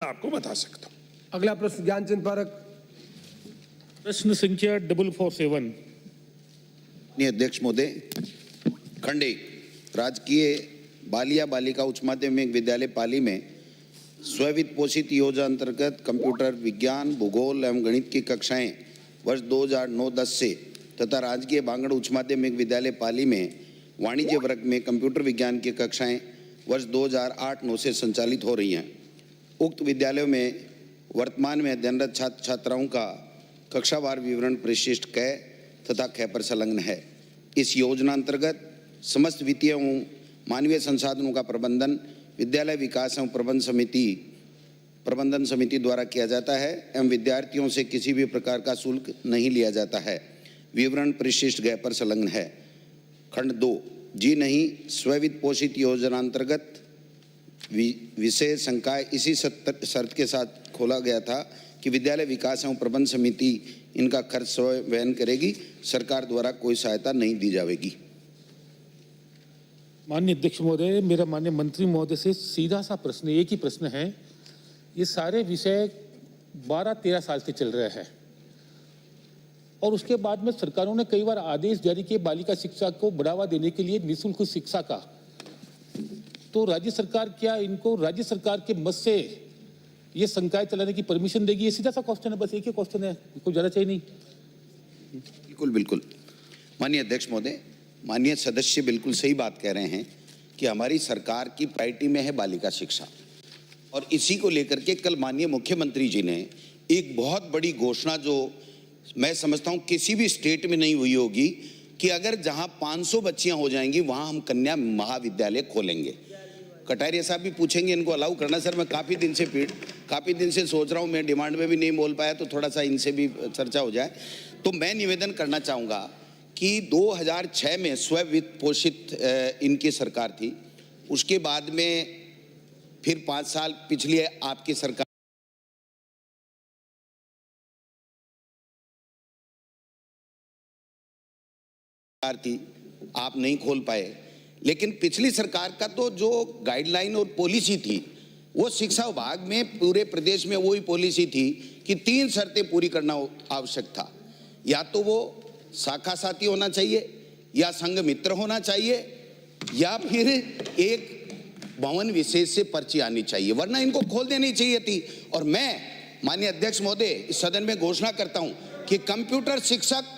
आपको बता सकता हूं। अगला प्रश्न ज्ञानचंद पारक। प्रश्न संख्या 447। अध्यक्ष महोदय, खंड 1 राजकीय बालिया बालिका उच्च माध्यमिक विद्यालय पाली में स्ववित्त पोषित योजना अंतर्गत कंप्यूटर विज्ञान, भूगोल एवं गणित की कक्षाएं वर्ष 2009-10 से तथा राजकीय बांगड़ उच्च माध्यमिक विद्यालय पाली में वाणिज्य वर्ग में कंप्यूटर विज्ञान की कक्षाएं वर्ष 2008-9 से संचालित हो रही हैं। उक्त विद्यालयों में वर्तमान में अध्ययनरत छात्र छात्राओं का कक्षावार विवरण परिशिष्ट क तथा ख पर संलग्न है। इस योजना अंतर्गत समस्त वित्तीय एवं मानवीय संसाधनों का प्रबंधन विद्यालय विकास एवं प्रबंधन समिति द्वारा किया जाता है एवं विद्यार्थियों से किसी भी प्रकार का शुल्क नहीं लिया जाता है। विवरण परिशिष्ट ग पर संलग्न है। खंड 2 जी नहीं स्ववित्त पोषित योजना अंतर्गत विषय संकाय इसी शर्त के साथ खोला गया था कि विद्यालय विकास एवं प्रबंध समिति इनका खर्च स्वयं वहन करेगी, सरकार द्वारा कोई सहायता नहीं दी जाएगी। माननीय अध्यक्ष महोदय, मेरा माननीय मंत्री महोदय से सीधा सा प्रश्न, एक ही प्रश्न है। ये सारे विषय 12-13 साल से चल रहे हैं और उसके बाद में सरकारों ने कई बार आदेश जारी किए बालिका शिक्षा को बढ़ावा देने के लिए निःशुल्क शिक्षा का। तो राज्य सरकार क्या इनको राज्य सरकार के मत से ये संकाय चलाने की परमिशन देगी? ये सीधा सा क्वेश्चन है, बस एक ही क्वेश्चन है, कोई ज्यादा चाहिए नहीं। बिल्कुल बिल्कुल माननीय अध्यक्ष महोदय, माननीय सदस्य बिल्कुल सही बात कह रहे हैं कि हमारी सरकार की प्रायोरिटी में है बालिका शिक्षा और इसी को लेकर के कल माननीय मुख्यमंत्री जी ने एक बहुत बड़ी घोषणा, जो मैं समझता हूं किसी भी स्टेट में नहीं हुई होगी, कि अगर जहां 500 बच्चियां हो जाएंगी वहां हम कन्या महाविद्यालय खोलेंगे। कटारिया साहब भी पूछेंगे, इनको अलाउ करना। सर मैं काफ़ी दिन से सोच रहा हूँ, मैं डिमांड में भी नहीं बोल पाया, तो थोड़ा सा इनसे भी चर्चा हो जाए। तो मैं निवेदन करना चाहूँगा कि 2006 में स्ववित्त पोषित इनकी सरकार थी, उसके बाद में फिर 5 साल पिछली आपकी सरकार थी, आप नहीं खोल पाए। लेकिन पिछली सरकार का तो जो गाइडलाइन और पॉलिसी थी, वो शिक्षा विभाग में पूरे प्रदेश में वही पॉलिसी थी कि 3 शर्तें पूरी करना आवश्यक था। या तो वो शाखा साथी होना चाहिए, या संघ मित्र होना चाहिए, या फिर एक भवन विशेष से पर्ची आनी चाहिए, वरना इनको खोल देनी चाहिए थी। और मैं माननीय अध्यक्ष महोदय इस सदन में घोषणा करता हूं कि कंप्यूटर शिक्षक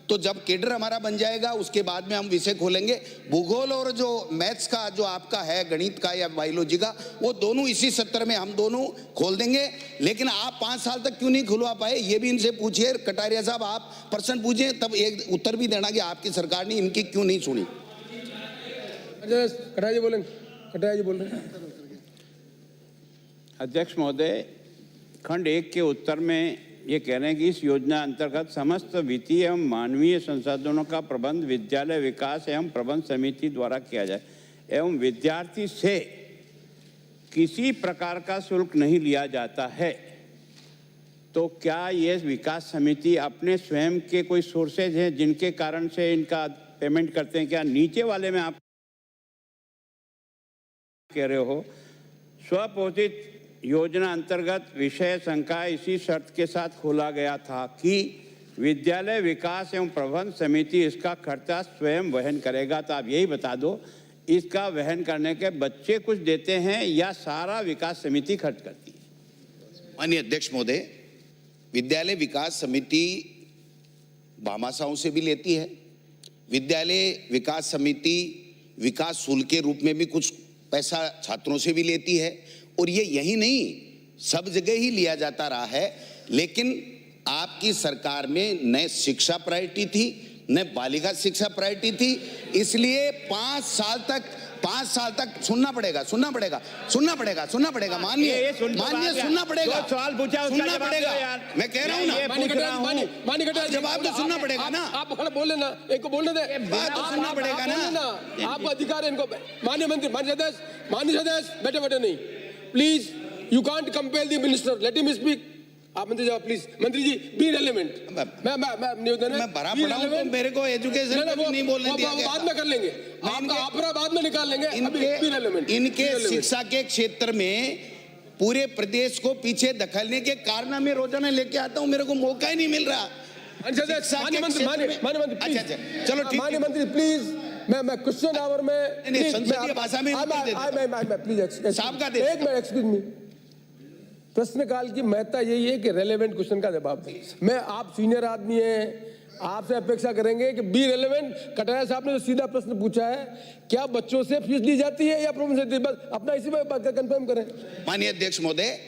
तो जब केडर हमारा बन जाएगा उसके बाद में हम विषय खोलेंगे। भूगोल और जो मैथ्स का जो आपका है, गणित का या बायोलॉजी का, वो दोनों इसी सत्र में हम दोनों खोल देंगे। लेकिन आप 5 साल तक क्यों नहीं खुलवा पाए, ये भी इनसे पूछिए। कटारिया साहब आप प्रश्न पूछिए, तब एक उत्तर भी देना कि आपकी सरकार ने इनकी क्यों नहीं सुनी। कटारिया जी बोलेंगे, कटारिया जी बोल रहे हैं। अध्यक्ष महोदय, खंड 1 के उत्तर में ये कह रहे हैं कि इस योजना अंतर्गत समस्त वित्तीय एवं मानवीय संसाधनों का प्रबंध विद्यालय विकास एवं प्रबंध समिति द्वारा किया जाए एवं विद्यार्थी से किसी प्रकार का शुल्क नहीं लिया जाता है। तो क्या ये विकास समिति अपने स्वयं के कोई सोर्सेज हैं जिनके कारण से इनका पेमेंट करते हैं? क्या नीचे वाले में आप कह रहे हो स्वपोषित योजना अंतर्गत विषय संकाय इसी शर्त के साथ खोला गया था कि विद्यालय विकास एवं प्रबंध समिति इसका खर्चा स्वयं वहन करेगा? तो आप यही बता दो, इसका वहन करने के बच्चे कुछ देते हैं या सारा विकास समिति खर्च करती है? माननीय अध्यक्ष महोदय, विद्यालय विकास समिति भामाशाहों से भी लेती है। विद्यालय विकास समिति विकास शुल्क के रूप में भी कुछ पैसा छात्रों से भी लेती है और ये यही नहीं, सब जगह ही लिया जाता रहा है। लेकिन आपकी सरकार में न शिक्षा प्रायोरिटी थी, न बालिका शिक्षा प्रायोरिटी थी, इसलिए 5 साल तक सुनना पड़ेगा माननीय सुनना पड़ेगा। सवाल पूछा, सुनना पड़ेगा। मैं कह रहा हूँ ना, जवाब तो सुनना पड़ेगा ना। आप बोल लेना, एक को बोलने दे, बात तो सुनना पड़ेगा ना। आपको अधिकार है इनको। माननीय मंत्री, माननीय सदस्य बैठे नहीं, please you can't compel the minister, let him speak. आप मंत्री साहब प्लीज, मंत्री जी बी रेलेवेंट। मैं निवेदन है, मैं भरा पड़ा हूं तो मेरे को एजुकेशन में नहीं बोलने दिया गया। बाद में कर लेंगे, आपका आपरा बाद में निकाल लेंगे। इनके शिक्षा के क्षेत्र में पूरे प्रदेश को पीछे धकेलने के कारनामे रोजाना लेके आता हूं, मेरे को मौका ही नहीं मिल रहा। माननीय मंत्री, अच्छा, चलो ठीक है। माननीय मंत्री प्लीज, मैं क्वेश्चन आवर में नहीं, संसदीय भाषा में उत्तर दे देता हूं। प्लीज साहब का दे एक मिनट, एक्सक्यूज मी। प्रश्नकाल की महत्ता यही है कि रेलेवेंट क्वेश्चन का जवाब दें। मैं, आप सीनियर आदमी हैं, आपसे अपेक्षा करेंगे कि बी रेलेवेंट। कटारिया साहब ने जो सीधा प्रश्न पूछा है, क्या बच्चों से फीस ली जाती है या प्रोमोशन से? बस अपना इसी में कंफर्म करें। माननीय अध्यक्ष महोदय,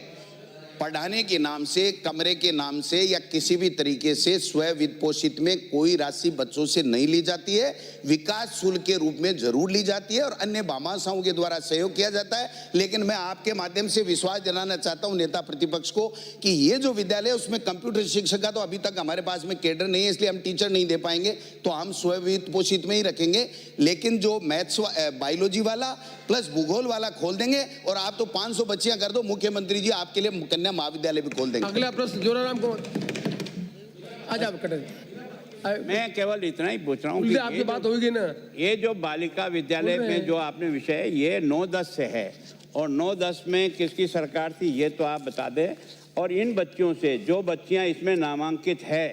पढ़ाने के नाम से, कमरे के नाम से या किसी भी तरीके से स्वयं वित्त पोषित में कोई राशि बच्चों से नहीं ली जाती है। विकास शुल्क के रूप में जरूर ली जाती है और अन्य भामाशाहों के द्वारा सहयोग किया जाता है। लेकिन मैं आपके माध्यम से विश्वास दिलाना चाहता हूं नेता प्रतिपक्ष को कि ये जो विद्यालय है उसमें कंप्यूटर शिक्षा का तो अभी तक हमारे पास में कैडर नहीं है, इसलिए हम टीचर नहीं दे पाएंगे, तो हम स्वयं वित्त पोषित में ही रखेंगे। लेकिन जो मैथ्स बायोलॉजी वाला प्लस भूगोल वाला खोल देंगे और आप तो 500 बच्चियां कर दो, मुख्यमंत्री जी आपके लिए कन्या महाविद्यालय भी खोल देंगे। अगला प्रश्न जोराराम को। आज आप कटारिया, मैं केवल इतना ही पूछ रहा हूँ उनसे कि आपकी बात होगी ना। ये जो बालिका विद्यालय में जो आपने विषय है, ये 9-10 से है, और 9-10 में किसकी सरकार थी ये तो आप बता दें। और इन बच्चियों से, जो बच्चियां इसमें नामांकित है,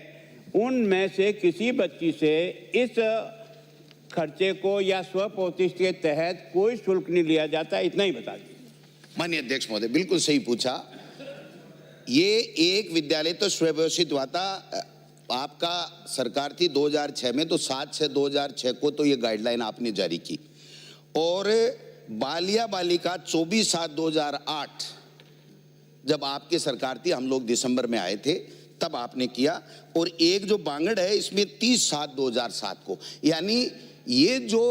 उनमें से किसी बच्ची से इस खर्चे को या स्वपोषित के तहत कोई शुल्क नहीं लिया जाता, इतना ही बता दीजिए। माननीय अध्यक्ष महोदय, बिल्कुल सही पूछा। ये एक विद्यालय तो स्वयंपोषित हुआ था, आपका सरकार थी 2006 में, तो 7/6/2006 को तो ये गाइडलाइन आपने जारी की। और बालिया बालिका 24/7/2008 जब आपकी सरकार थी, हम लोग दिसंबर में आए थे, तब आपने किया। और एक जो बांगड़ है इसमें 30/7/2007 को, यानी ये जो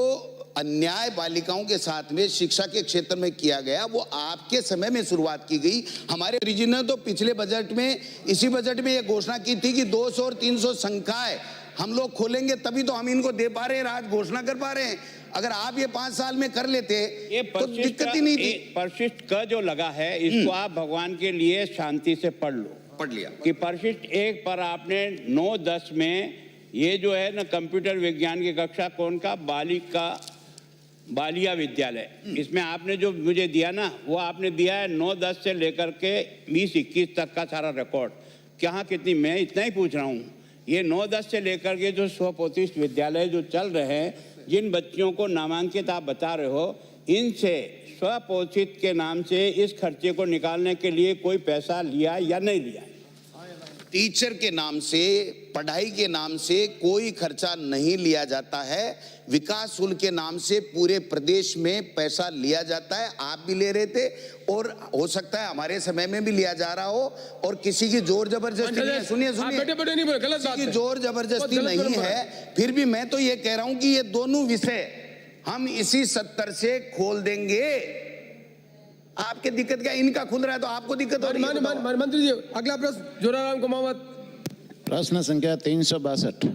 अन्याय बालिकाओं के साथ में शिक्षा के क्षेत्र में किया गया वो आपके समय में शुरुआत की गई। हमारे ओरिजिन ने तो पिछले बजट में, इसी बजट में ये घोषणा की थी कि 200 और 300 संकाय हम लोग खोलेंगे, तभी तो हम इनको दे पा रहे हैं, आज घोषणा कर पा रहे हैं। अगर आप ये 5 साल में कर लेते तो दिक्कत ही नहीं थी। परिशिष्ट का जो लगा है, इसको आप भगवान के लिए शांति से पढ़ लो। पढ़ लिया कि परिशिष्ट 1 पर आपने 9-10 में ये जो है ना, कंप्यूटर विज्ञान की कक्षा कौन का, बालिया विद्यालय, इसमें आपने जो मुझे दिया ना, वो आपने दिया है 9-10 से लेकर के 20-21 तक का सारा रिकॉर्ड। कहाँ कितनी, मैं इतना ही पूछ रहा हूँ। ये 9-10 से लेकर के जो स्वपोषित विद्यालय जो चल रहे हैं, जिन बच्चियों को नामांकित आप बता रहे हो, इनसे स्वपोषित के नाम से इस खर्चे को निकालने के लिए कोई पैसा लिया या नहीं लिया? टीचर के नाम से, पढ़ाई के नाम से कोई खर्चा नहीं लिया जाता है। विकास शुल्क के नाम से पूरे प्रदेश में पैसा लिया जाता है। आप भी ले रहे थे और हो सकता है हमारे समय में भी लिया जा रहा हो, और किसी की जोर जबरदस्ती नहीं है। सुनिए बेटे नहीं बोले, गलत बात किसी है। की जोर जबरदस्ती नहीं है। फिर भी मैं तो ये कह रहा हूं कि ये दोनों विषय हम इसी 70 से खोल देंगे। आपके दिक्कत क्या, इनका खुल रहा है तो आपको दिक्कत हो रही है। मंत्री जी, अगला प्रश्न जोराराम को मोहम्मद। प्रश्न संख्या 362।